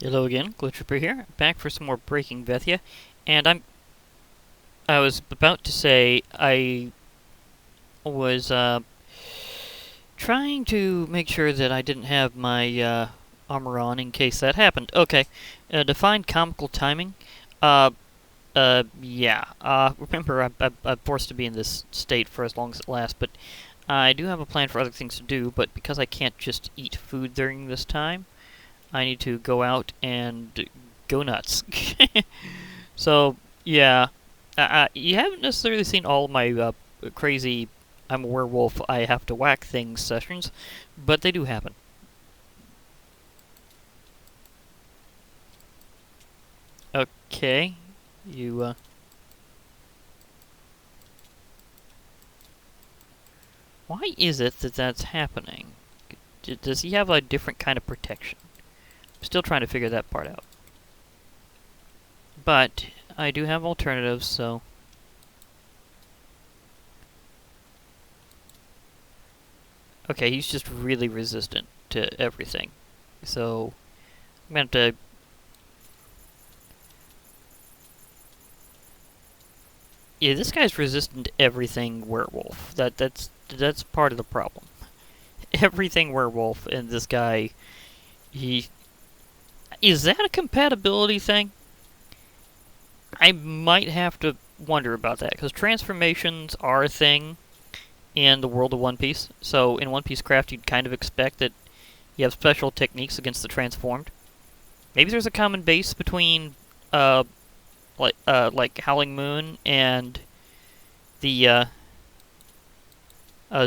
Hello again, Glitch here, back for some more Breaking Vethea, and I was about to say I was trying to make sure that I didn't have my armor on in case that happened. Okay, define comical timing. Uh, yeah. Remember, I'm forced to be in this state for as long as it lasts, but I do have a plan for other things to do. But because I can't just eat food during this time, I need to go out and go nuts. So, yeah. You haven't necessarily seen all my crazy I'm a werewolf, I have to whack things sessions, but they do happen. Okay. You, Why is it that that's happening? Does he have a different kind of protection? I'm still trying to figure that part out. But I do have alternatives, so okay, he's just really resistant to everything. So I'm gonna have to. Yeah, this guy's resistant to everything werewolf. That's part of the problem. Everything werewolf, and this guy, he is that a compatibility thing? I might have to wonder about that because transformations are a thing in the world of One Piece. So in One Piece Craft, you'd kind of expect that you have special techniques against the transformed. Maybe there's a common base between like Howling Moon and the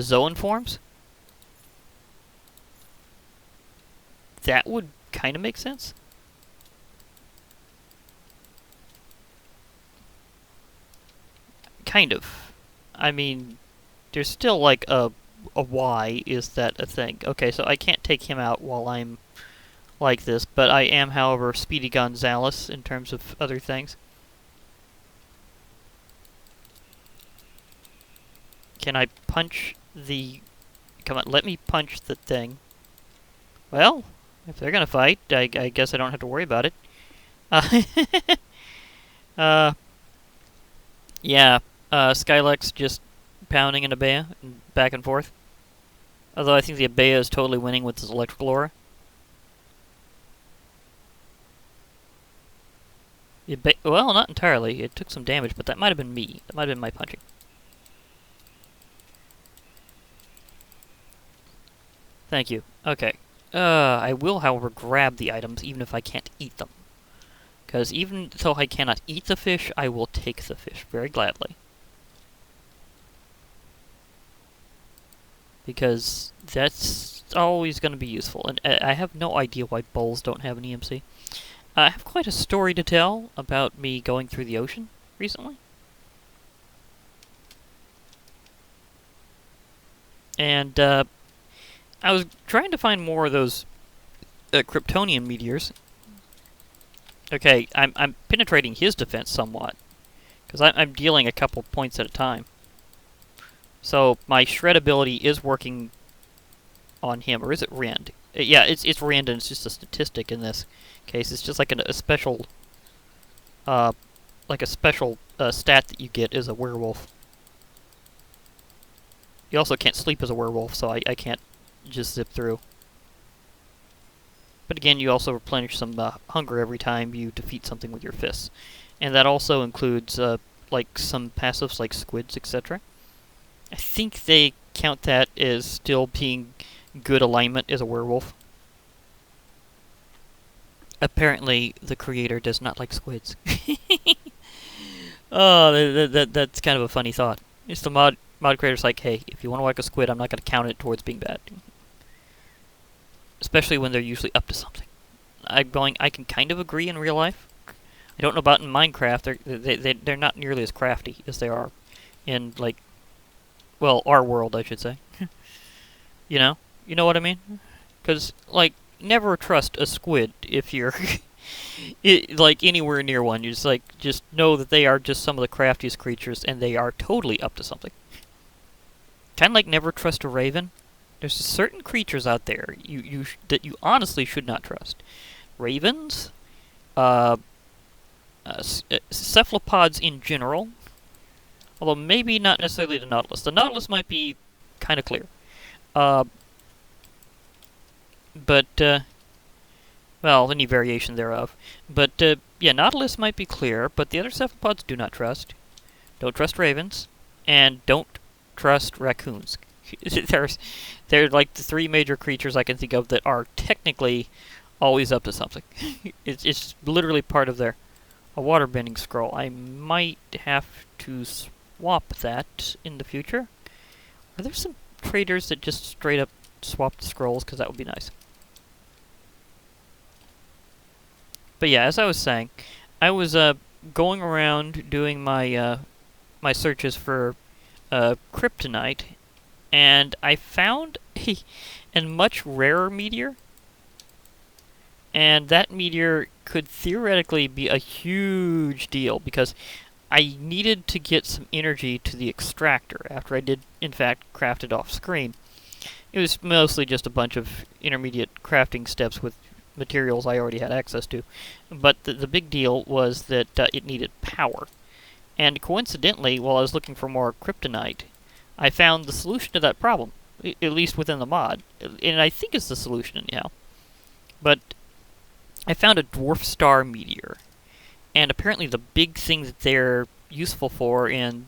Zoan forms. That would kind of make sense. Kind of. I mean, there's still like a why is that a thing? Okay, so I can't take him out while I'm like this, but I am, however, Speedy Gonzales in terms of other things. Can I punch the... Come on, let me punch the thing. Well, if they're gonna fight, I guess I don't have to worry about it. Uh, uh yeah, Skylex just pounding an Abea back and forth. Although I think the Abea is totally winning with his electrical aura. Well, not entirely. It took some damage, but that might have been me. That might have been my punching. Thank you. Okay. I will, however, grab the items even if I can't eat them. Because even though I cannot eat the fish, I will take the fish very gladly. Because that's always going to be useful. And I have no idea why bulls don't have an EMC. I have quite a story to tell about me going through the ocean recently. And I was trying to find more of those Kryptonian meteors. Okay, I'm penetrating his defense somewhat. Because I'm dealing a couple points at a time. So my shred ability is working on him, or is it Rend? Yeah, it's Rend, and it's just a statistic in this case. It's just like a special, stat that you get as a werewolf. You also can't sleep as a werewolf, so I can't just zip through. But again, you also replenish some hunger every time you defeat something with your fists. And that also includes like some passives like squids, etc. I think they count that as still being good alignment as a werewolf. Apparently, the creator does not like squids. Oh, that's kind of a funny thought. It's the mod creator's like, hey, if you want to whack a squid, I'm not going to count it towards being bad. Especially when they're usually up to something. I can kind of agree in real life. I don't know about in Minecraft. They're not nearly as crafty as they are in, like, well, our world, I should say. You know? You know what I mean? Because, like, never trust a squid if you're, like, anywhere near one. You just know that they are just some of the craftiest creatures, and they are totally up to something. Kind of like never trust a raven. There's certain creatures out there that you honestly should not trust. ravens, cephalopods in general, although maybe not necessarily the Nautilus. The Nautilus might be kind of clear. But well, any variation thereof. But, yeah, Nautilus might be clear, but the other cephalopods do not trust. Don't trust ravens, and don't trust raccoons. They're like the three major creatures I can think of that are technically always up to something. It's literally part of their water-bending scroll. I might have to swap that in the future. Are there some traders that just straight up swap the scrolls? Because that would be nice. But yeah, as I was saying, I was going around doing my my searches for kryptonite, and I found a much rarer meteor. And that meteor could theoretically be a huge deal, because I needed to get some energy to the extractor after I did, in fact, craft it off screen. It was mostly just a bunch of intermediate crafting steps with materials I already had access to. But the big deal was that it needed power. And coincidentally, while I was looking for more kryptonite, I found the solution to that problem, at least within the mod. And I think it's the solution anyhow. But I found a dwarf star meteor. And apparently the big thing that they're useful for in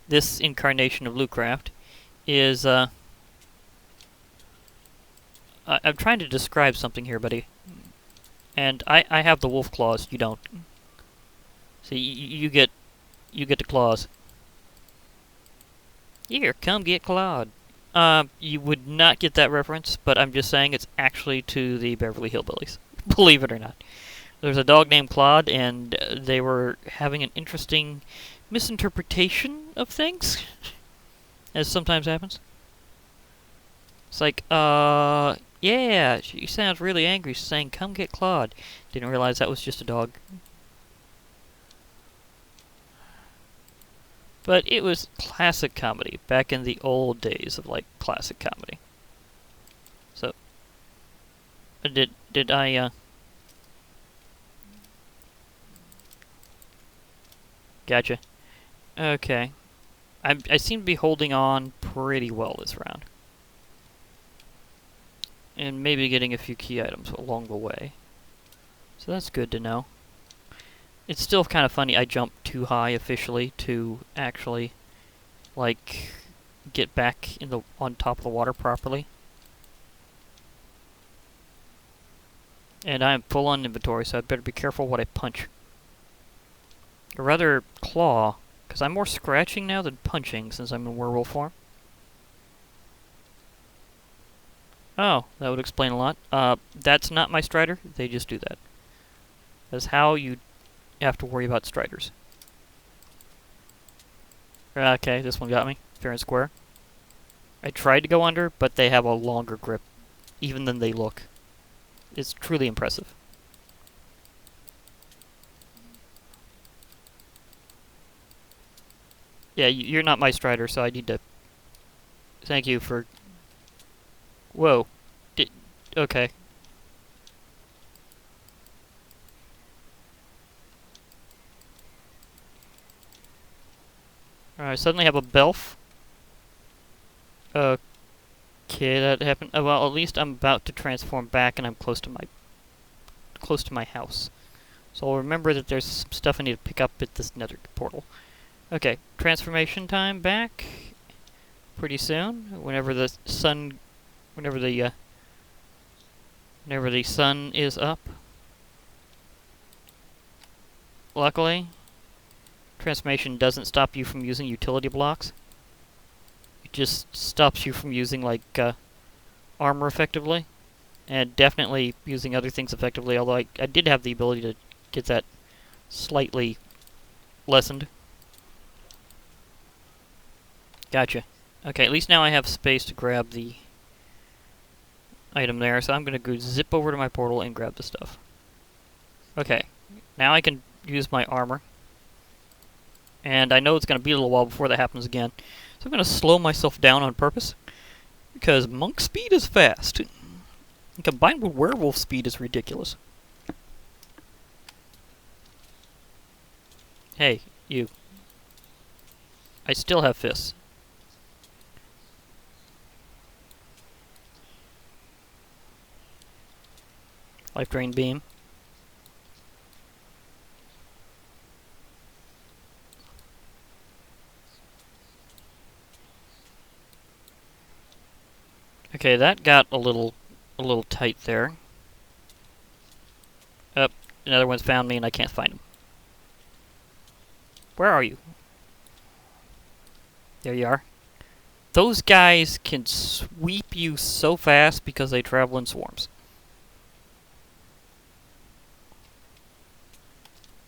this incarnation of Lootcraft is, I'm trying to describe something here, buddy. And I have the wolf claws, you don't. So you get the claws. Here, come get clawed. You would not get that reference, but I'm just saying it's actually to the Beverly Hillbillies. Believe it or not. There's a dog named Claude, and they were having an interesting misinterpretation of things, as sometimes happens. It's like, yeah, she sounds really angry. She's saying, come get Claude. Didn't realize that was just a dog. But it was classic comedy, back in the old days of, like, classic comedy. So, did I, Gotcha. Okay. I seem to be holding on pretty well this round. And maybe getting a few key items along the way. So that's good to know. It's still kind of funny I jumped too high officially to actually, like, get back on top of the water properly. And I'm full on inventory, so I'd better be careful what I punch. Or rather, claw, because I'm more scratching now than punching since I'm in werewolf form. Oh, that would explain a lot. That's not my strider. They just do that. That's how you have to worry about striders. Okay, this one got me. Fair and square. I tried to go under, but they have a longer grip, even than they look. It's truly impressive. Yeah, you're not my strider, so I need to... Thank you for... Whoa. Okay. Alright, suddenly have a belf. Okay, that happened. Well, at least I'm about to transform back, and I'm close to my house. So I'll remember that there's some stuff I need to pick up at this nether portal. Okay, transformation time back pretty soon. Whenever the sun is up. Luckily, transformation doesn't stop you from using utility blocks. It just stops you from using, like, armor effectively. And definitely using other things effectively, although I did have the ability to get that slightly lessened. Gotcha. Okay, at least now I have space to grab the item there, so I'm gonna go zip over to my portal and grab the stuff. Okay, now I can use my armor. And I know it's gonna be a little while before that happens again. So I'm gonna slow myself down on purpose, because monk speed is fast. And combined with werewolf speed is ridiculous. Hey, you. I still have fists. Life drain beam. Okay, that got a little tight there. Up, another one's found me and I can't find him. Where are you? There you are. Those guys can sweep you so fast because they travel in swarms.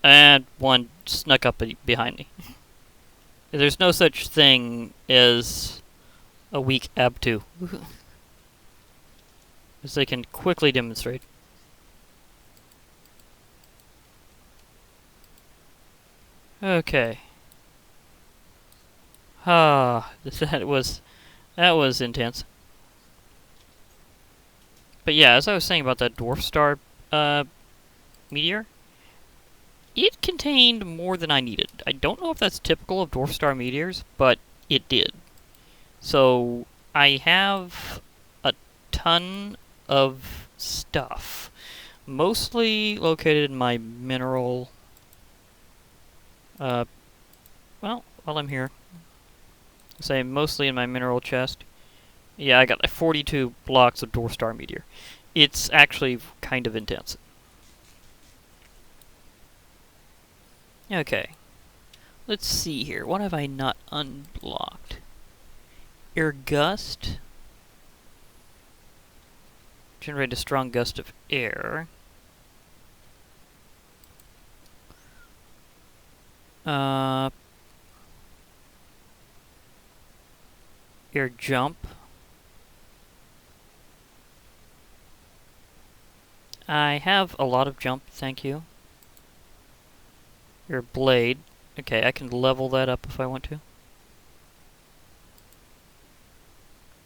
And one snuck up behind me. There's no such thing as a weak ab2. As they can quickly demonstrate. Okay. Ah, that was intense. But yeah, as I was saying about that dwarf star meteor, it contained more than I needed. I don't know if that's typical of dwarf star meteors, but it did. So I have a ton of stuff, mostly located in my mineral. Well, while I'm here, say mostly in my mineral chest. Yeah, I got like 42 blocks of dwarf star meteor. It's actually kind of intense. Okay. Let's see here. What have I not unblocked? Air gust. Generate a strong gust of air. Air jump. I have a lot of jump, thank you. Air blade. Okay, I can level that up if I want to.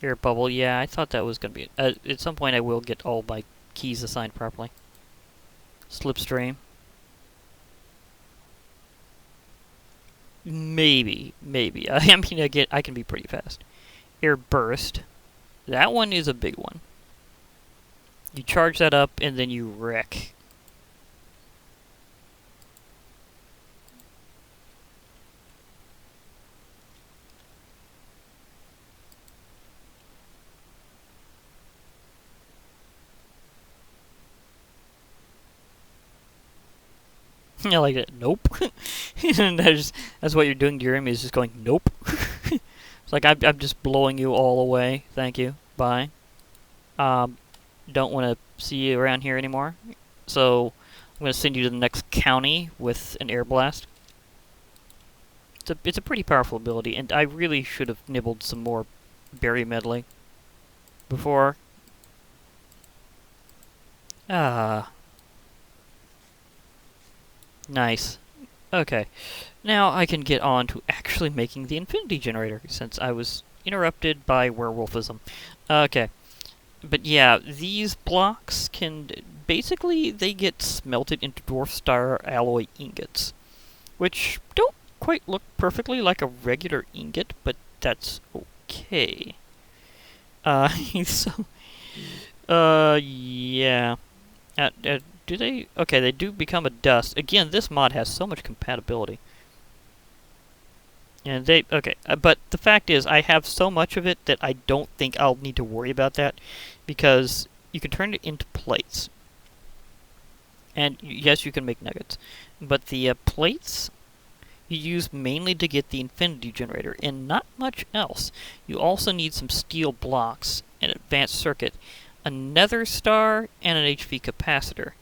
Air bubble, yeah, I thought that was going to be it. At some point I will get all my keys assigned properly. Slipstream. Maybe. I mean, I can be pretty fast. Air burst. That one is a big one. You charge that up and then you wreck. I like it. Nope. And that's what you're doing to your enemy, is just going, nope. It's like, I'm just blowing you all away. Thank you. Bye. Don't want to see you around here anymore. So, I'm going to send you to the next county with an air blast. It's a pretty powerful ability, and I really should have nibbled some more berry medley before. Ah. Nice. Okay. Now I can get on to actually making the infinity generator, since I was interrupted by werewolfism. Okay. But yeah, these blocks can... Basically, they get smelted into dwarf star alloy ingots, which don't quite look perfectly like a regular ingot, but that's okay. So... yeah. Do they... Okay, they do become a dust. Again, this mod has so much compatibility. And they... Okay, but the fact is, I have so much of it that I don't think I'll need to worry about that, because you can turn it into plates. And yes, you can make nuggets. But the plates you use mainly to get the infinity generator, and not much else. You also need some steel blocks, an advanced circuit, a nether star, and an HV capacitor.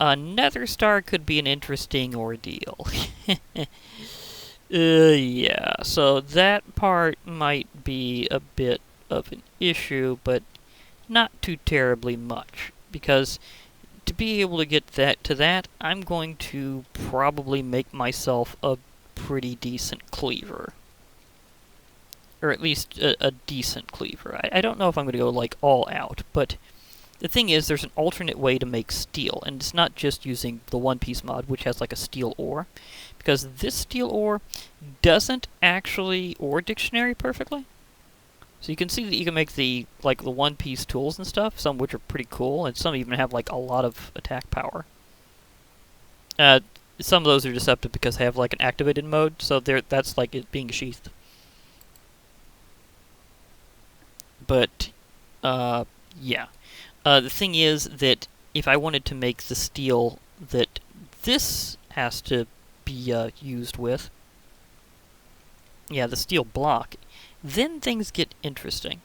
A nether star could be an interesting ordeal. Yeah, so that part might be a bit of an issue, but not too terribly much, because to be able to get that, I'm going to probably make myself a pretty decent cleaver. Or at least a decent cleaver. I don't know if I'm going to go, like, all out, but The thing is, there's an alternate way to make steel, and it's not just using the One Piece mod, which has like a steel ore, because this steel ore doesn't actually ore dictionary perfectly. So you can see that you can make the One Piece tools and stuff, some of which are pretty cool, and some even have like a lot of attack power. Some of those are deceptive because they have like an activated mode, so that's like it being sheathed. But yeah. The thing is that if I wanted to make the steel that this has to be used with, yeah, the steel block, then things get interesting.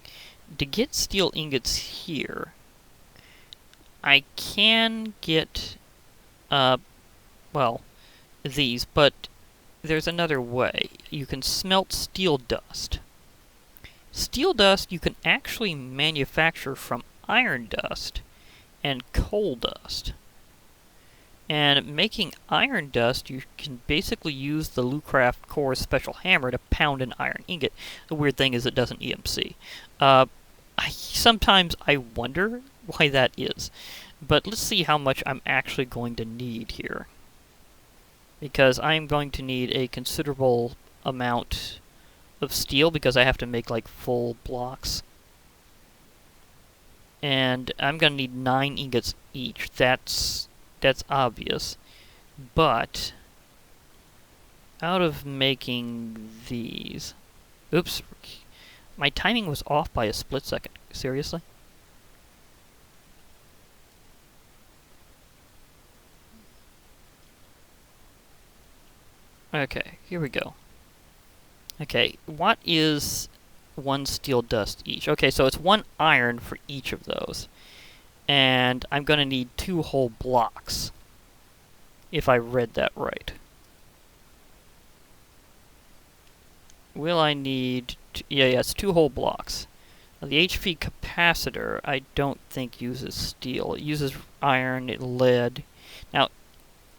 To get steel ingots here, I can get, well, these, but there's another way. You can smelt steel dust. Steel dust you can actually manufacture from iron dust and coal dust. And making iron dust, you can basically use the Lootcraft Core special hammer to pound an iron ingot. The weird thing is it doesn't EMC. Sometimes I wonder why that is. But let's see how much I'm actually going to need here. Because I'm going to need a considerable amount of steel because I have to make like full blocks. And I'm going to need 9 ingots each. That's obvious. But out of making these... Oops. My timing was off by a split second. Seriously? Okay, here we go. Okay, what is 1 steel dust each? Okay, so it's 1 iron for each of those. And I'm going to need 2 whole blocks, if I read that right. Will I need... yeah, it's 2 whole blocks. Now, the HP capacitor, I don't think uses steel. It uses iron, lead. Now,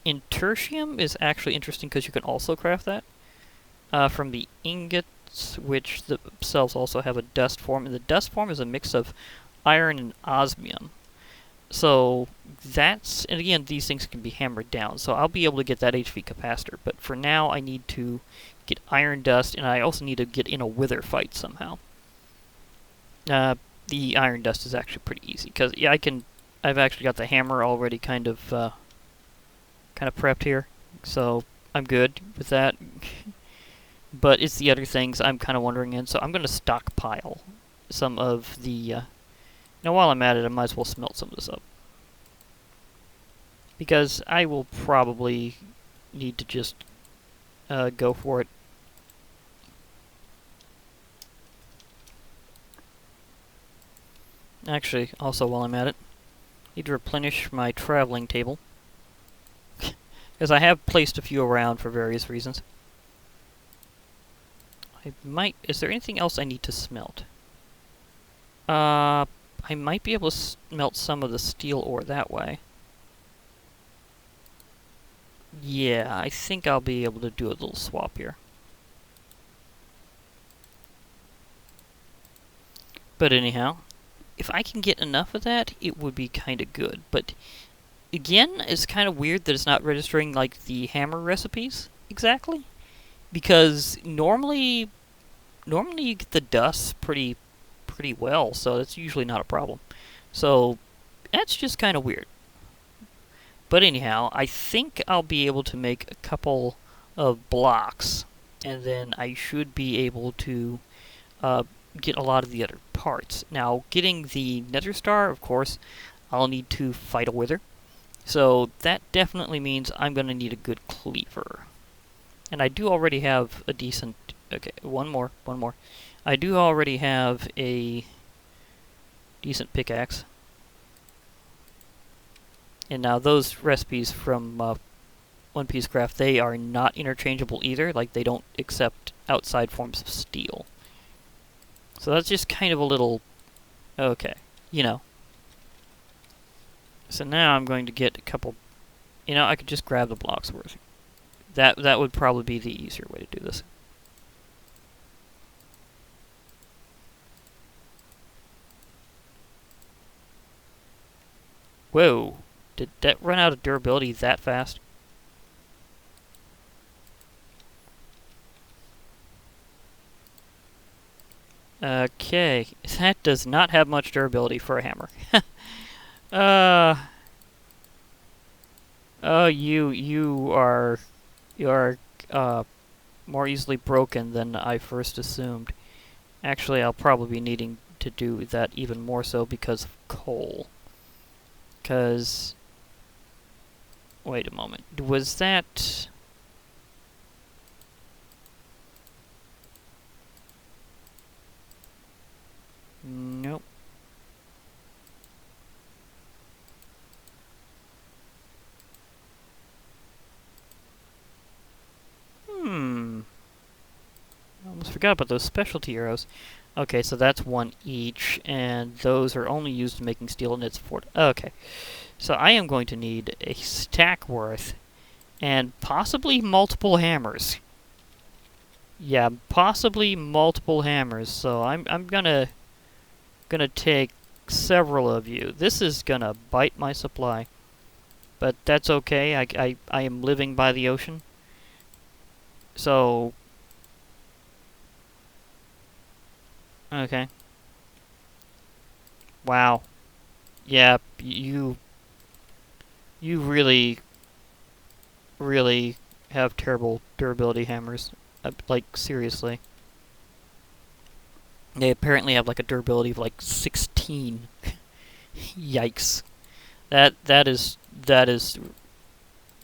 Intertium is actually interesting because you can also craft that. From the ingots, which themselves also have a dust form. And the dust form is a mix of iron and osmium. So that's, and again, these things can be hammered down. So I'll be able to get that HP capacitor. But for now, I need to get iron dust, and I also need to get in a wither fight somehow. The iron dust is actually pretty easy because yeah, I've actually got the hammer already kind of prepped here, so I'm good with that. But it's the other things I'm kind of wondering in, so I'm going to stockpile some of the... now, while I'm at it, I might as well smelt some of this up. Because I will probably need to just go for it. Actually, also while I'm at it, I need to replenish my traveling table. Because I have placed a few around for various reasons. Is there anything else I need to smelt? I might be able to smelt some of the steel ore that way. Yeah, I think I'll be able to do a little swap here. But anyhow, if I can get enough of that, it would be kind of good. But again, it's kind of weird that it's not registering like the hammer recipes exactly. Because normally you get the dust pretty well, so that's usually not a problem. So that's just kind of weird. But anyhow, I think I'll be able to make a couple of blocks, and then I should be able to get a lot of the other parts. Now, getting the Nether Star, of course, I'll need to fight a wither. So that definitely means I'm going to need a good cleaver. And I do already have a decent... okay, one more. I do already have a decent pickaxe. And now those recipes from One Piece Craft, they are not interchangeable either. Like, they don't accept outside forms of steel. So that's just kind of a little... okay, you know. So now I'm going to get a couple... you know, I could just grab the blocks worth. That would probably be the easier way to do this. Whoa. Did that run out of durability that fast? Okay. That does not have much durability for a hammer. uh... Oh, you are, more easily broken than I first assumed. Actually, I'll probably be needing to do that even more so because of coal. Because... Wait a moment. Was that... Nope. I almost forgot about those specialty arrows. Okay, so that's one each, and those are only used in making steel and it's for... Okay. So I am going to need a stack worth, and possibly multiple hammers. Yeah, possibly multiple hammers, so I'm gonna take several of you. This is gonna bite my supply. But that's okay, I am living by the ocean. So... Okay. Wow. Yeah, you really, really have terrible durability hammers. Like, seriously. They apparently have like a durability of like 16. Yikes. That is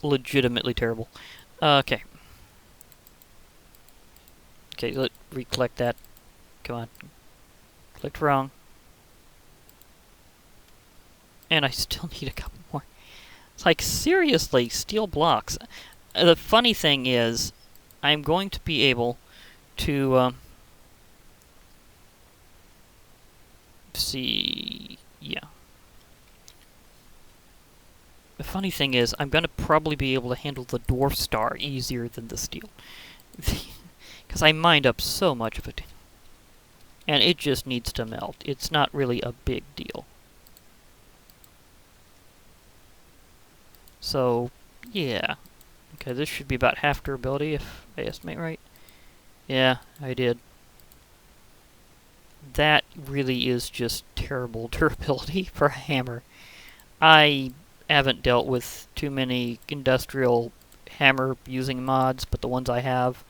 legitimately terrible. Okay. Okay, let recollect that. Come on. Clicked wrong. And I still need a couple more. It's like, seriously, steel blocks. The funny thing is, I'm going to be able to, see... Yeah. The funny thing is, I'm going to probably be able to handle the dwarf star easier than the steel. Because I mined up so much of it. And it just needs to melt. It's not really a big deal. So, yeah. Okay, this should be about half durability if I estimate right. Yeah, I did. That really is just terrible durability for a hammer. I haven't dealt with too many industrial hammer using mods, but the ones I have,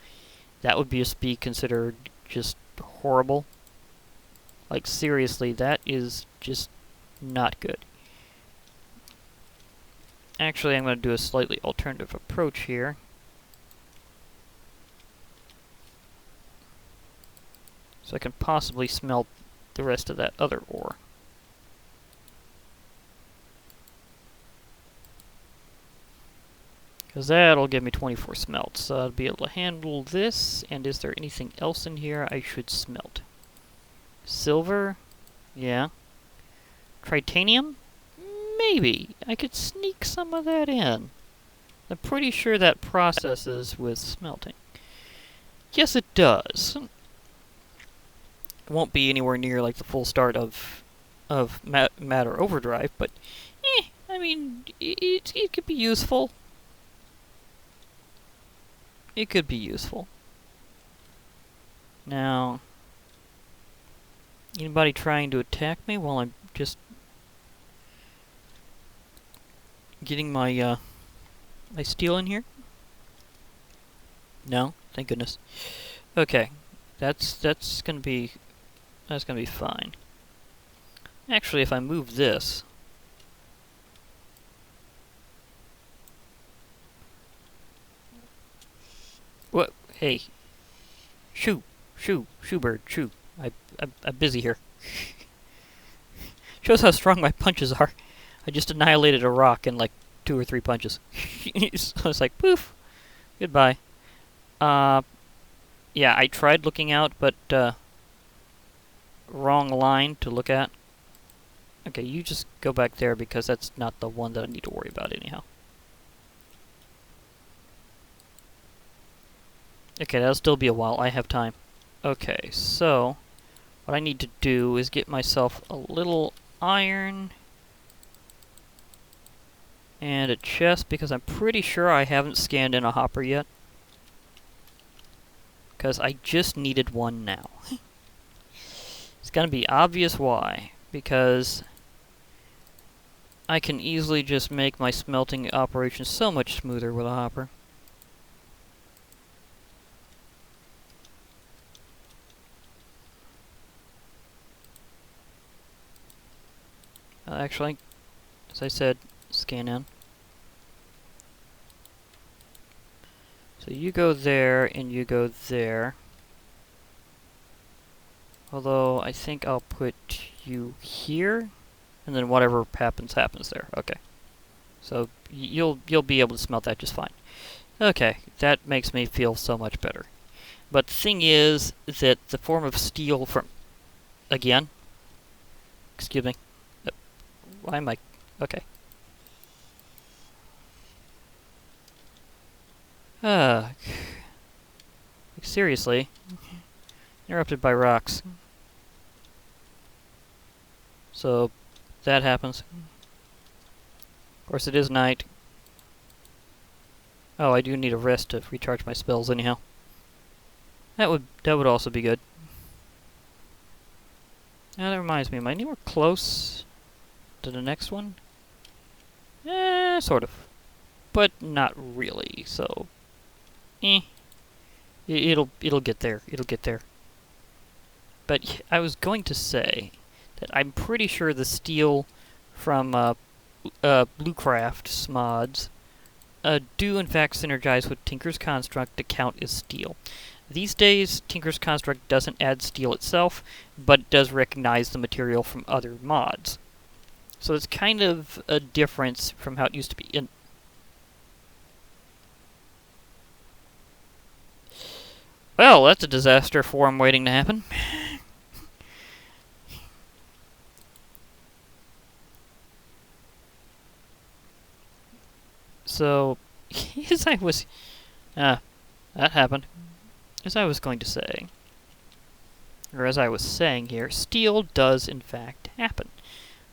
that would just be considered just horrible. Like, seriously, that is just not good. Actually, I'm going to do a slightly alternative approach here. So I can possibly smelt the rest of that other ore. Because that'll give me 24 smelts. So I'll be able to handle this. And is there anything else in here I should smelt? Silver? Yeah. Titanium? Maybe. I could sneak some of that in. I'm pretty sure that processes with smelting. Yes, it does. It won't be anywhere near like the full start of Matter Overdrive, but I mean, it could be useful. It could be useful. Now, anybody trying to attack me while I'm just getting my my steel in here? No, thank goodness. Okay, that's gonna be fine. Actually, if I move this, what? Hey, shoo, bird, shoo. I'm busy here. Shows how strong my punches are. I just annihilated a rock in like 2 or 3 punches. So it's like, poof, goodbye. Yeah, I tried looking out, but, wrong line to look at. Okay, you just go back there because that's not the one that I need to worry about anyhow. Okay, that'll still be a while. I have time. Okay, so what I need to do is get myself a little iron. And a chest, because I'm pretty sure I haven't scanned in a hopper yet. Because I just needed one now. It's gonna be obvious why. Because I can easily just make my smelting operation so much smoother with a hopper. Actually, as I said, scan in. So you go there, and you go there. Although, I think I'll put you here, and then whatever happens, happens there. Okay. So, you'll be able to smelt that just fine. Okay, that makes me feel so much better. But the thing is that the form of steel from... Again? Excuse me. Why am I... Okay. Seriously. Interrupted by rocks. So, that happens. Of course, it is night. Oh, I do need a rest to recharge my spells anyhow. That would also be good. Now that reminds me, am I anywhere close to the next one? Sort of. But not really, so... It'll get there. It'll get there. But I was going to say that I'm pretty sure the steel from Bluecraft's mods do in fact synergize with Tinker's Construct to count as steel. These days, Tinker's Construct doesn't add steel itself, but it does recognize the material from other mods. So it's kind of a difference from how it used to be. Well, that's a disaster form waiting to happen. So, as I was... that happened. As I was going to say, or as I was saying here, steel does in fact happen.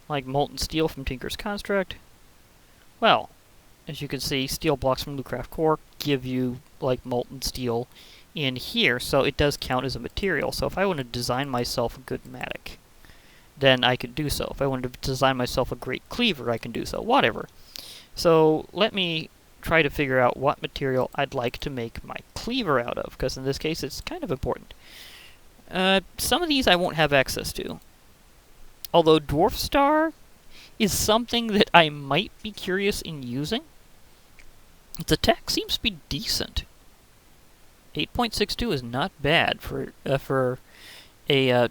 Like molten steel from Tinker's Construct. Well, as you can see, steel blocks from Bluecraft Core give you, like, molten steel in here, so it does count as a material. So if I want to design myself a good mattock, then I could do so. If I wanted to design myself a great cleaver, I can do so. Whatever. So let me try to figure out what material I'd like to make my cleaver out of, because in this case it's kind of important. Some of these I won't have access to. Although Dwarf Star is something that I might be curious in using. Its attack seems to be decent. 8.62 is not bad for a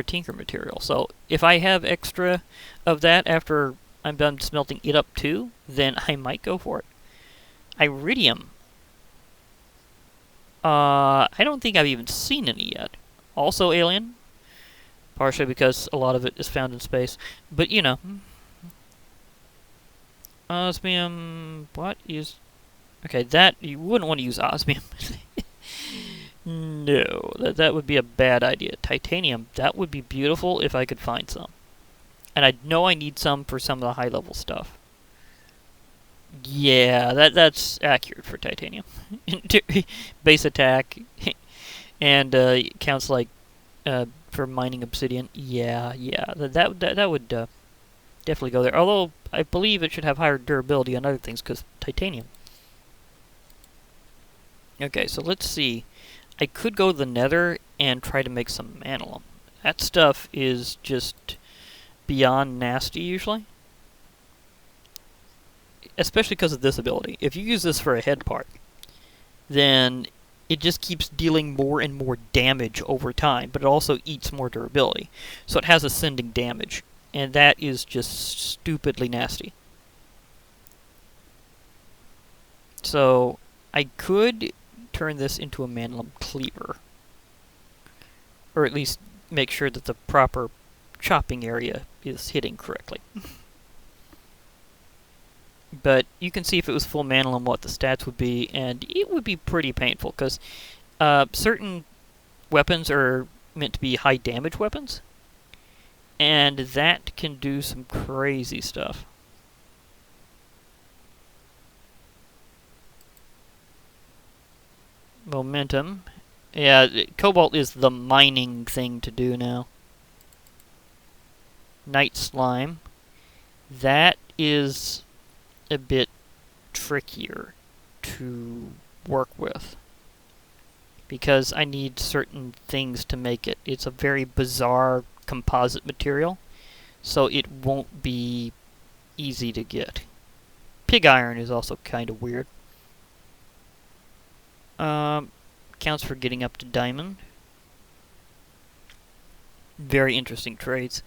Tinker material. So if I have extra of that after I'm done smelting it up too, then I might go for it. Iridium. I don't think I've even seen any yet. Also alien. Partially because a lot of it is found in space. But, you know. Osmium... What is... Okay, that... You wouldn't want to use osmium. No, that would be a bad idea. Titanium, that would be beautiful if I could find some. And I know I need some for some of the high-level stuff. Yeah, that's accurate for titanium. Base attack, and counts like for mining obsidian. Yeah, that would definitely go there. Although I believe it should have higher durability on other things because titanium. Okay, so let's see. I could go to the Nether and try to make some manalum. That stuff is just beyond nasty usually. Especially because of this ability. If you use this for a head part, then it just keeps dealing more and more damage over time, but it also eats more durability. So it has ascending damage, and that is just stupidly nasty. So I could turn this into a manalum cleaver. Or at least make sure that the proper chopping area is hitting correctly. But you can see if it was full manalum what the stats would be, and it would be pretty painful, because certain weapons are meant to be high damage weapons, and that can do some crazy stuff. momentum. Yeah, cobalt is the mining thing to do now. Night slime. That is a bit trickier to work with, because I need certain things to make it. It's a very bizarre composite material, so it won't be easy to get. Pig iron is also kind of weird. Counts for getting up to diamond. Very interesting trades,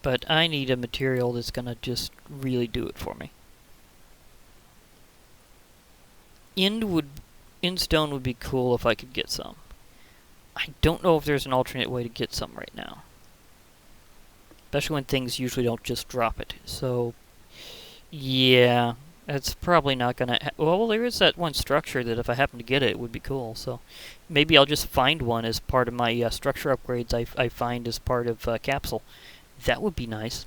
but I need a material that's gonna just really do it for me. Endstone would be cool if I could get some. I don't know if there's an alternate way to get some right now. Especially when things usually don't just drop it. So, yeah, that's probably not gonna... well, there is that one structure that if I happen to get it, it would be cool. So, maybe I'll just find one as part of my structure upgrades I find as part of Capsule. That would be nice.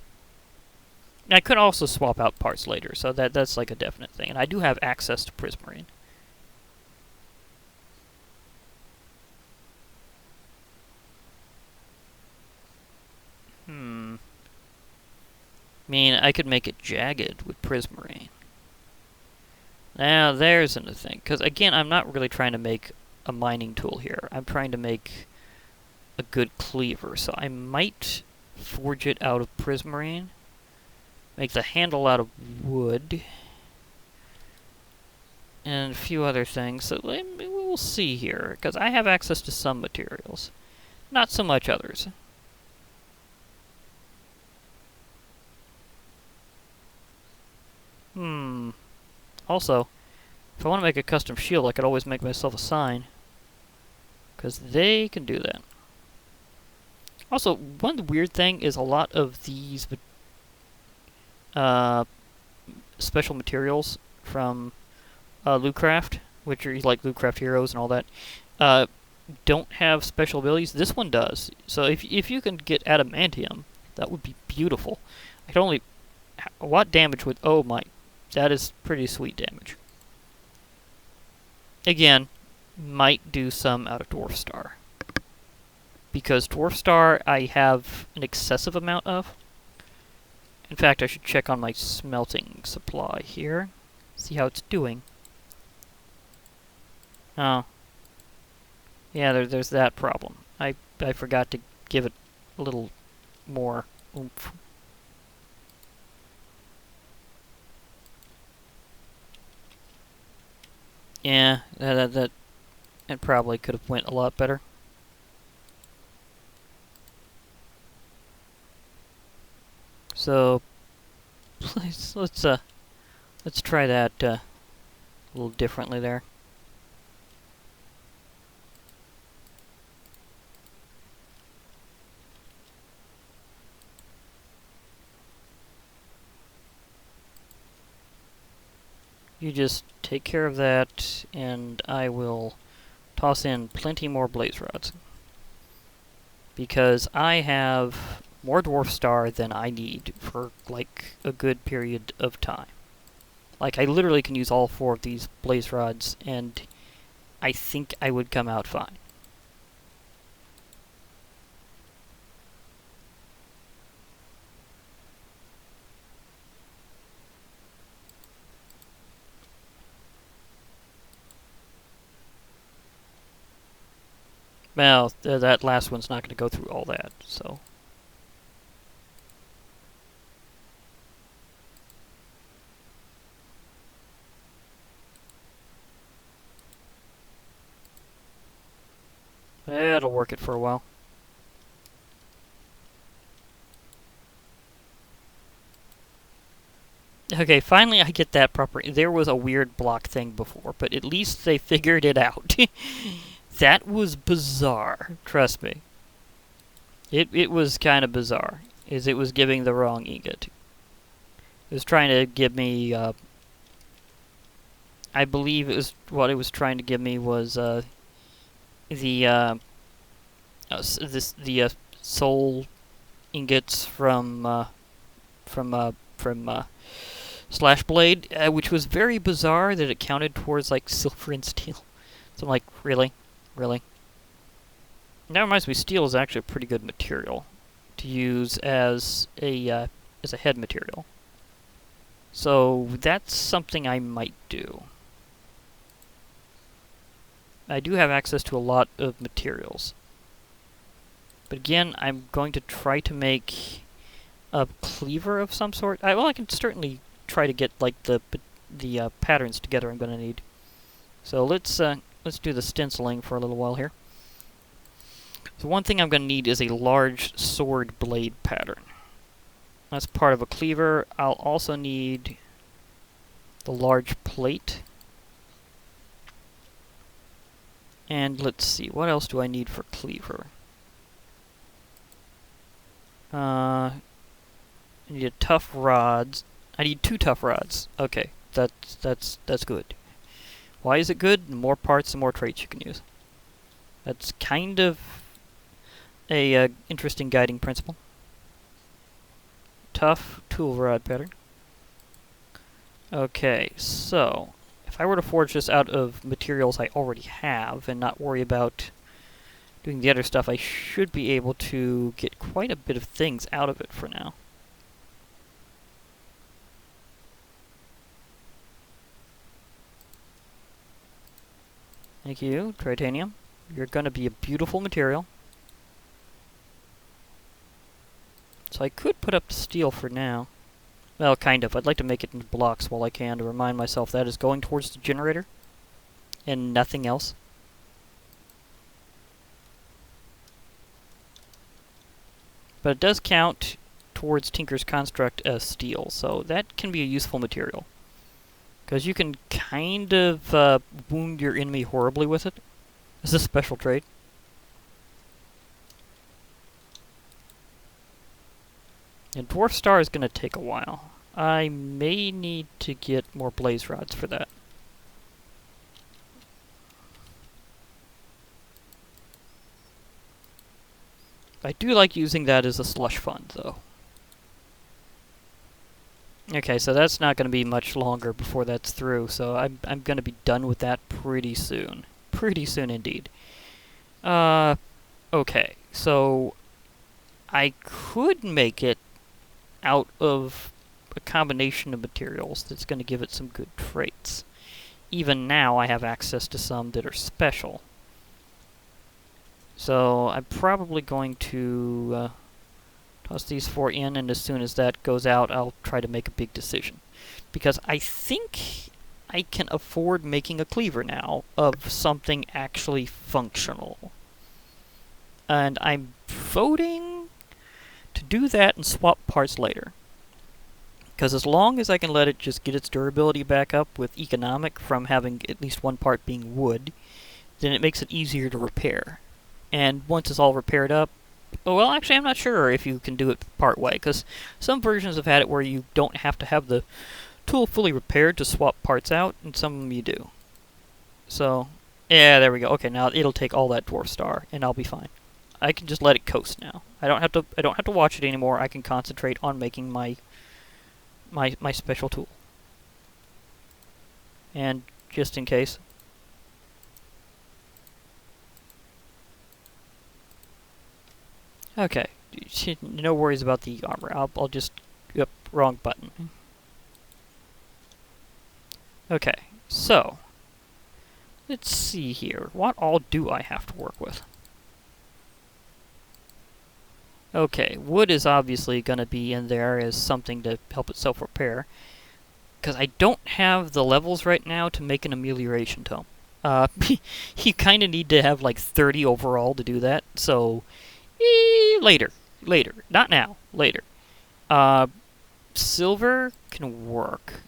I could also swap out parts later, so that's like a definite thing. And I do have access to Prismarine. I mean, I could make it jagged with Prismarine. Now, there's another thing. Because, again, I'm not really trying to make a mining tool here. I'm trying to make a good cleaver. So I might forge it out of Prismarine. Make the handle out of wood. And a few other things. So we'll see here. Because I have access to some materials. Not so much others. Also, if I want to make a custom shield, I could always make myself a sign. Because they can do that. Also, one weird thing is a lot of these special materials from Lootcraft, which are like Lootcraft Heroes and all that, don't have special abilities. This one does. So if you can get adamantium, that would be beautiful. I can only... what damage would... oh my... that is pretty sweet damage. Again, might do some out of Dwarf Star. Because Dwarf Star I have an excessive amount of. In fact, I should check on my smelting supply here. See how it's doing. Oh. Yeah, there's that problem. I forgot to give it a little more oomph. Yeah, that probably could have went a lot better. So let's try that a little differently there. You just take care of that, and I will toss in plenty more blaze rods. Because I have more Dwarf Star than I need for, like, a good period of time. Like, I literally can use all 4 of these blaze rods, and I think I would come out fine. Well, that last one's not going to go through all that, so... it'll work it for a while. Okay, finally I get that proper... there was a weird block thing before, but at least they figured it out. That was bizarre, trust me. It was kind of bizarre, it was giving the wrong ingot. It was trying to give me, I believe it was, what it was trying to give me was, the soul ingots from Slash Blade, which was very bizarre that it counted towards, like, silver and steel. So I'm like, really? Really? That reminds me, steel is actually a pretty good material to use as a head material. So that's something I might do. I do have access to a lot of materials. But again, I'm going to try to make a cleaver of some sort. Well, I can certainly try to get like the patterns together I'm going to need. So let's do the stenciling for a little while here. So one thing I'm going to need is a large sword blade pattern. That's part of a cleaver. I'll also need the large plate. And let's see, what else do I need for cleaver? I need a tough rods. I need 2 tough rods. Okay, that's good. Why is it good? The more parts, the more traits you can use. That's kind of a interesting guiding principle. Tough tool rod pattern. Okay, so if I were to forge this out of materials I already have and not worry about doing the other stuff, I should be able to get quite a bit of things out of it for now. Thank you, titanium. You're going to be a beautiful material. So I could put up the steel for now. Well, kind of. I'd like to make it into blocks while I can to remind myself that is going towards the generator and nothing else. But it does count towards Tinker's Construct as steel, so that can be a useful material. Because you can kind of wound your enemy horribly with it. It's a special trait. And Dwarf Star is going to take a while. I may need to get more blaze rods for that. I do like using that as a slush fund, though. Okay, so that's not going to be much longer before that's through, so I'm going to be done with that pretty soon. Pretty soon indeed. Okay, so I could make it out of a combination of materials that's going to give it some good traits. Even now I have access to some that are special. So I'm probably going to toss these 4 in, and as soon as that goes out, I'll try to make a big decision. Because I think I can afford making a cleaver now of something actually functional. And I'm voting to do that and swap parts later. Because as long as I can let it just get its durability back up with economic from having at least one part being wood, then it makes it easier to repair. And once it's all repaired up, well, actually, I'm not sure if you can do it part way, because some versions have had it where you don't have to have the tool fully repaired to swap parts out, and some of them you do. So, yeah, there we go. Okay, now it'll take all that Dwarf Star, and I'll be fine. I can just let it coast now. I don't have to watch it anymore. I can concentrate on making my special tool. And just in case. Okay, no worries about the armor. I'll just... Yep, wrong button. Okay, so... let's see here. What all do I have to work with? Okay, wood is obviously going to be in there as something to help it self-repair. Because I don't have the levels right now to make an amelioration tome. You kind of need to have like 30 overall to do that, so... later. Not now. Later. Silver can work.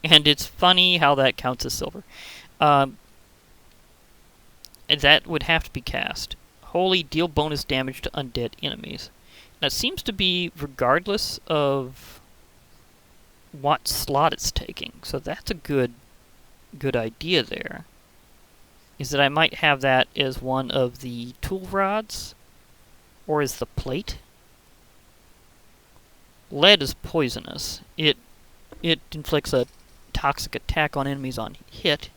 And it's funny how that counts as silver. And that would have to be cast. Holy, deal bonus damage to undead enemies. That seems to be regardless of what slot it's taking. So that's a good idea there. Is that I might have that as one of the tool rods. Or is the plate? Lead is poisonous. It inflicts a toxic attack on enemies on hit.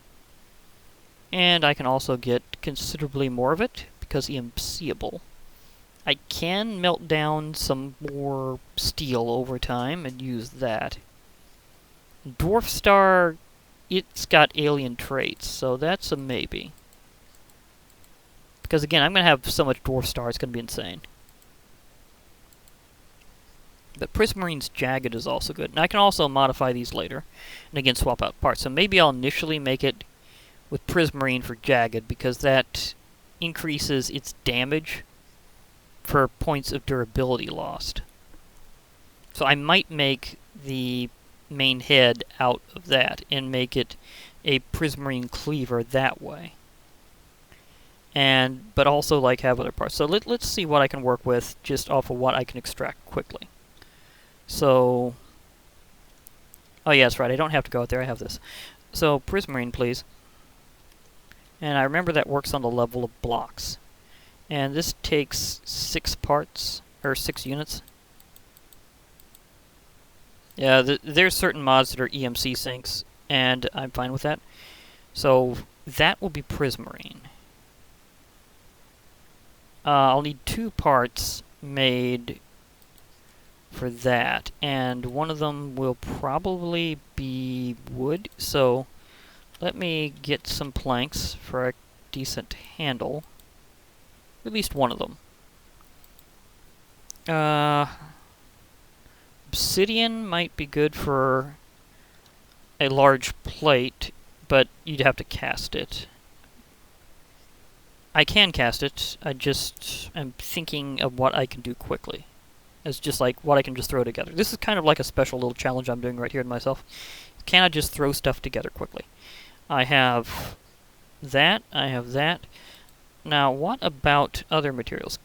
And I can also get considerably more of it, because EMCable. I can melt down some more steel over time and use that. Dwarf Star, it's got alien traits, so that's a maybe. Because again, I'm going to have so much Dwarf Star, it's going to be insane. But Prismarine's Jagged is also good. And I can also modify these later, and again swap out parts. So maybe I'll initially make it with Prismarine for Jagged, because that increases its damage for points of durability lost. So I might make the main head out of that and make it a Prismarine Cleaver that way. But also like have other parts. So let's see what I can work with just off of what I can extract quickly. So, oh yeah, that's right, I don't have to go out there, I have this. So, Prismarine, please. And I remember that works on the level of blocks. And this takes 6 parts, or 6 units. Yeah, there's certain mods that are EMC sinks, and I'm fine with that. So, that will be Prismarine. I'll need 2 parts made for that, and one of them will probably be wood, so let me get some planks for a decent handle. At least one of them. Obsidian might be good for a large plate, but you'd have to cast it. I can cast it, I just am thinking of what I can do quickly. As just like what I can just throw together. This is kind of like a special little challenge I'm doing right here to myself. Can I just throw stuff together quickly? I have that, I have that. Now, what about other materials?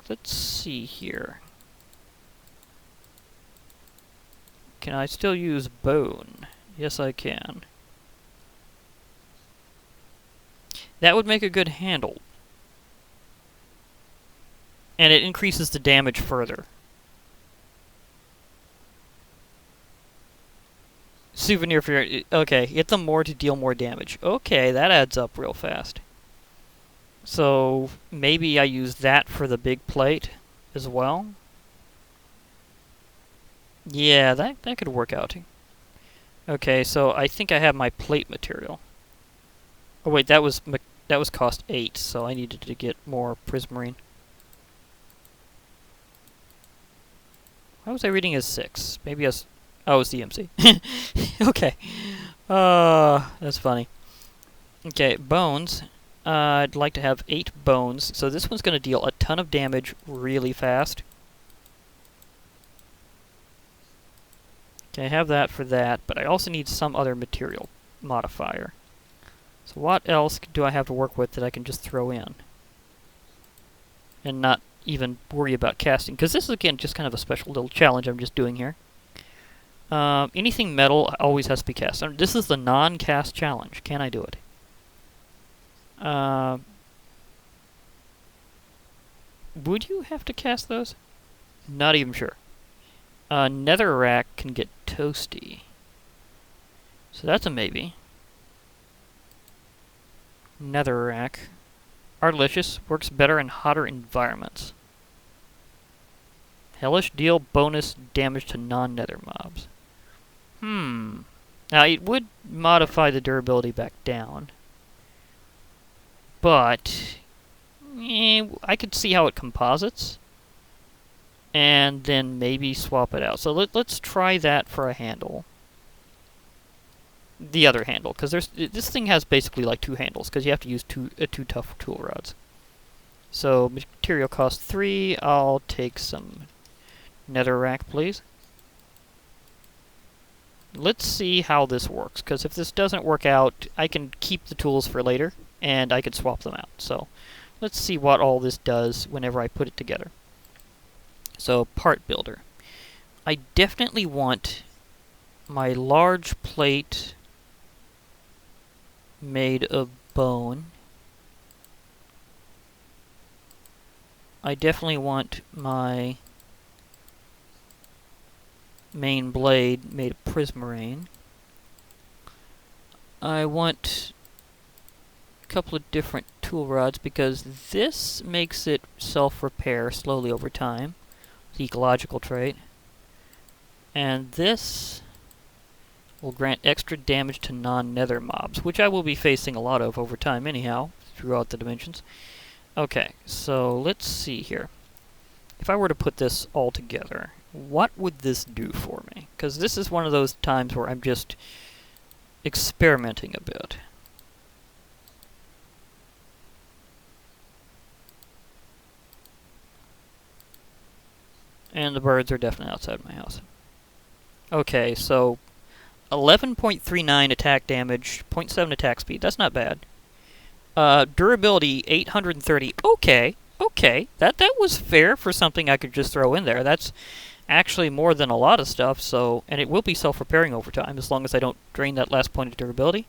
Let's see here. Can I still use bone? Yes, I can. That would make a good handle. And it increases the damage further. Souvenir for your... Okay, hit them more to deal more damage. Okay, that adds up real fast. So, maybe I use that for the big plate as well. Yeah, that could work out. Okay, so I think I have my plate material. Oh wait, that was cost 8, so I needed to get more Prismarine. Why was I reading as 6? Maybe as... Oh, it's DMC. Okay. That's funny. Okay, bones. I'd like to have 8 bones. So this one's going to deal a ton of damage really fast. Okay, I have that for that, but I also need some other material modifier. So what else do I have to work with that I can just throw in? And not even worry about casting. Because this is, again, just kind of a special little challenge I'm just doing here. Anything metal always has to be cast. This is the non-cast challenge. Can I do it? Would you have to cast those? Not even sure. Netherrack can get toasty. So that's a maybe. Netherrack. Artilicious works better in hotter environments. Hellish deal bonus damage to non-nether mobs. Now, it would modify the durability back down. But... I could see how it composites. And then maybe swap it out. So let's try that for a handle. The other handle, because this thing has basically like 2 handles, because you have to use two tough tool rods. So, material cost 3. I'll take some netherrack, please. Let's see how this works, because if this doesn't work out, I can keep the tools for later, and I can swap them out. So, let's see what all this does whenever I put it together. So, part builder. I definitely want my large plate made of bone. I definitely want my main blade made of prismarine. I want couple of different tool rods because this makes it self-repair slowly over time, the ecological trait. And this will grant extra damage to non-nether mobs, which I will be facing a lot of over time anyhow, throughout the dimensions. Okay, so let's see here. If I were to put this all together, what would this do for me? Because this is one of those times where I'm just experimenting a bit. And the birds are definitely outside my house. Okay, so 11.39 attack damage, 0.7 attack speed. That's not bad. Durability, 830. Okay, that was fair for something I could just throw in there. That's actually more than a lot of stuff, so... And it will be self-repairing over time, as long as I don't drain that last point of durability.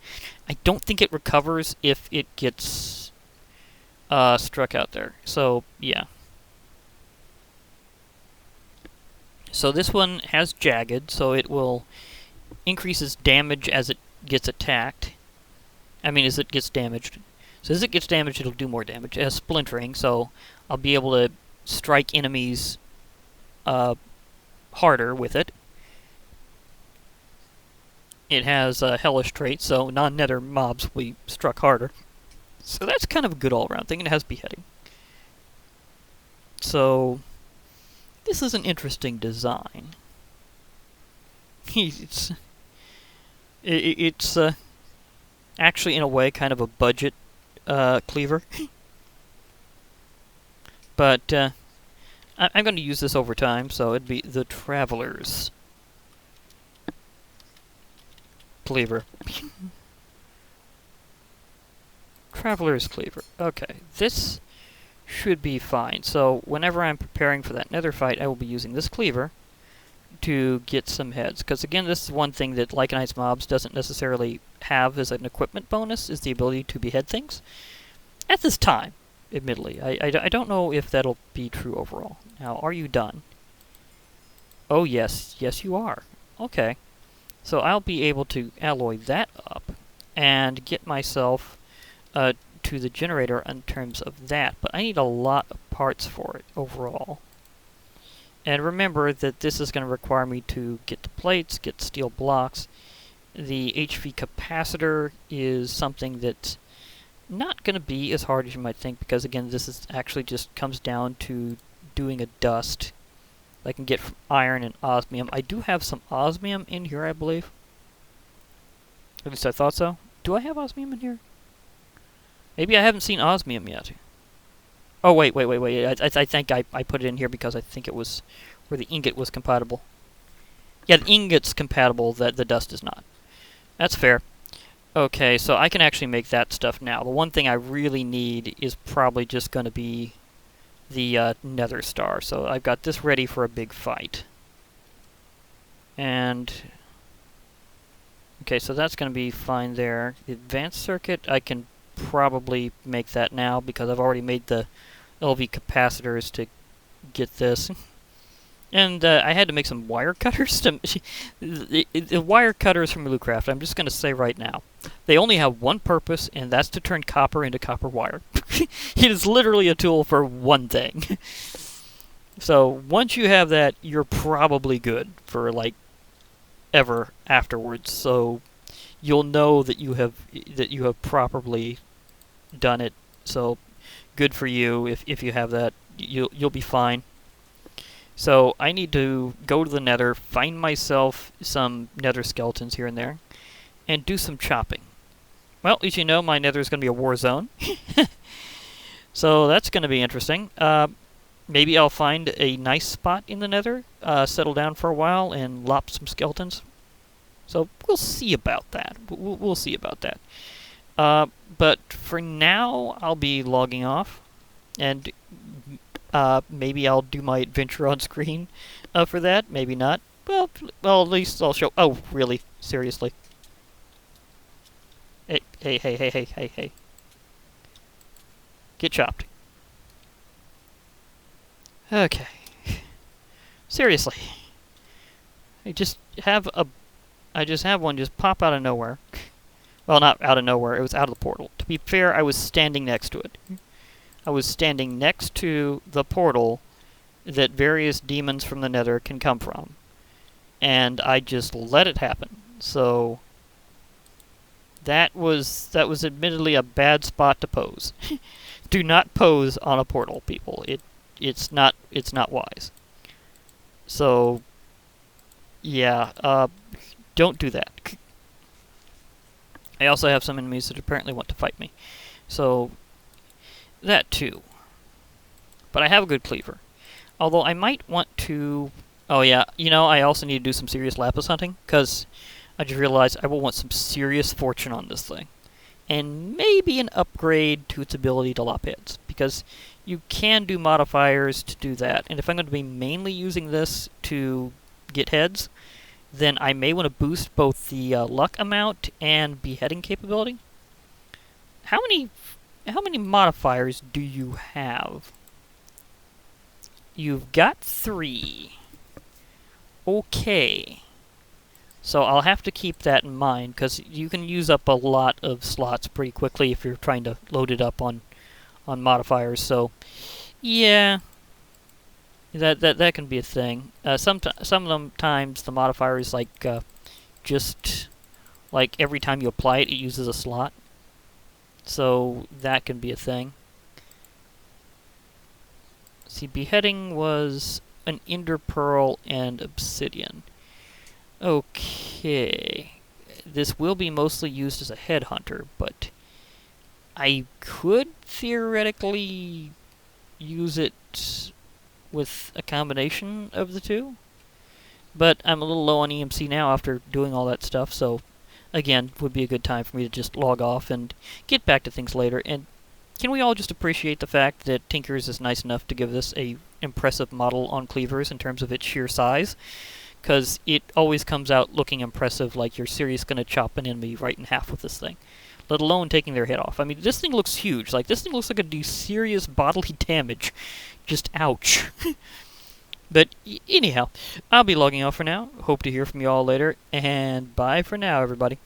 I don't think it recovers if it gets struck out there. So, yeah. So this one has jagged, so it will increases damage as it gets attacked. I mean, as it gets damaged. So as it gets damaged, it'll do more damage. It has splintering, so I'll be able to strike enemies harder with it. It has a hellish trait, so non-nether mobs will be struck harder. So that's kind of a good all-around thing, and it has beheading. So this is an interesting design. It's actually, in a way, kind of a budget cleaver. But I'm going to use this over time, so it'd be the Traveler's Cleaver. Traveler's Cleaver. Okay, this should be fine. So whenever I'm preparing for that nether fight, I will be using this cleaver to get some heads. Because again, this is one thing that Lycanite mobs doesn't necessarily have as an equipment bonus, is the ability to behead things. At this time, admittedly. I don't know if that'll be true overall. Now, are you done? Oh yes, yes you are. Okay. So I'll be able to alloy that up and get myself to the generator in terms of that. But I need a lot of parts for it overall. And remember that this is going to require me to get the plates, get steel blocks. The HV capacitor is something that's not going to be as hard as you might think, because again, this is actually just comes down to doing a dust I can get from iron and osmium. I do have some osmium in here, I believe. At least I thought so. Do I have osmium in here? Maybe I haven't seen osmium yet. Oh, wait. I think I put it in here because I think it was where the ingot was compatible. Yeah, the ingot's compatible, that the dust is not. That's fair. Okay, so I can actually make that stuff now. The one thing I really need is probably just going to be the Nether Star. So I've got this ready for a big fight. And... okay, so that's going to be fine there. The advanced circuit, I can probably make that now because I've already made the LV capacitors to get this. And I had to make some wire cutters. The wire cutters from Lootcraft, I'm just going to say right now, they only have one purpose, and that's to turn copper into copper wire. It is literally a tool for one thing. So once you have that, you're probably good for, like, ever afterwards. So you'll know that you have properly done it. So good for you if you have that. You'll be fine. So I need to go to the nether, find myself some nether skeletons here and there, and do some chopping. Well, as you know, my nether is going to be a war zone. So that's going to be interesting. Maybe I'll find a nice spot in the nether, settle down for a while, and lop some skeletons. So we'll see about that. We'll see about that. But for now, I'll be logging off, and maybe I'll do my adventure on screen for that. Maybe not. Well, at least I'll show... oh, really? Seriously? Hey. Get chopped. Okay. Seriously. I just have one just pop out of nowhere. Well, not out of nowhere. It was out of the portal. To be fair, I was standing next to it. I was standing next to the portal that various demons from the Nether can come from. And I just let it happen. So that was admittedly a bad spot to pose. Do not pose on a portal, people. It's not wise. So yeah, don't do that. I also have some enemies that apparently want to fight me. So that too. But I have a good cleaver. Although I might want to... Oh yeah, you know, I also need to do some serious lapis hunting, because I just realized I will want some serious fortune on this thing. And maybe an upgrade to its ability to lop heads, because you can do modifiers to do that. And if I'm going to be mainly using this to get heads, then I may want to boost both the luck amount and beheading capability. How many modifiers do you have? You've got 3. Okay. So I'll have to keep that in mind, because you can use up a lot of slots pretty quickly if you're trying to load it up on modifiers. So, yeah, that can be a thing. Some of them times the modifier is like just like every time you apply it, it uses a slot. So that can be a thing. See, beheading was an ender pearl and obsidian. Okay. This will be mostly used as a headhunter, but I could theoretically use it with a combination of the two. But I'm a little low on EMC now after doing all that stuff, so again, would be a good time for me to just log off and get back to things later. And can we all just appreciate the fact that Tinkers is nice enough to give this a impressive model on cleavers in terms of its sheer size? Because it always comes out looking impressive, like you're seriously going to chop an enemy right in half with this thing. Let alone taking their head off. I mean, this thing looks huge. Like, this thing looks like it do serious bodily damage. Just ouch. But anyhow, I'll be logging off for now. Hope to hear from you all later, and bye for now, everybody.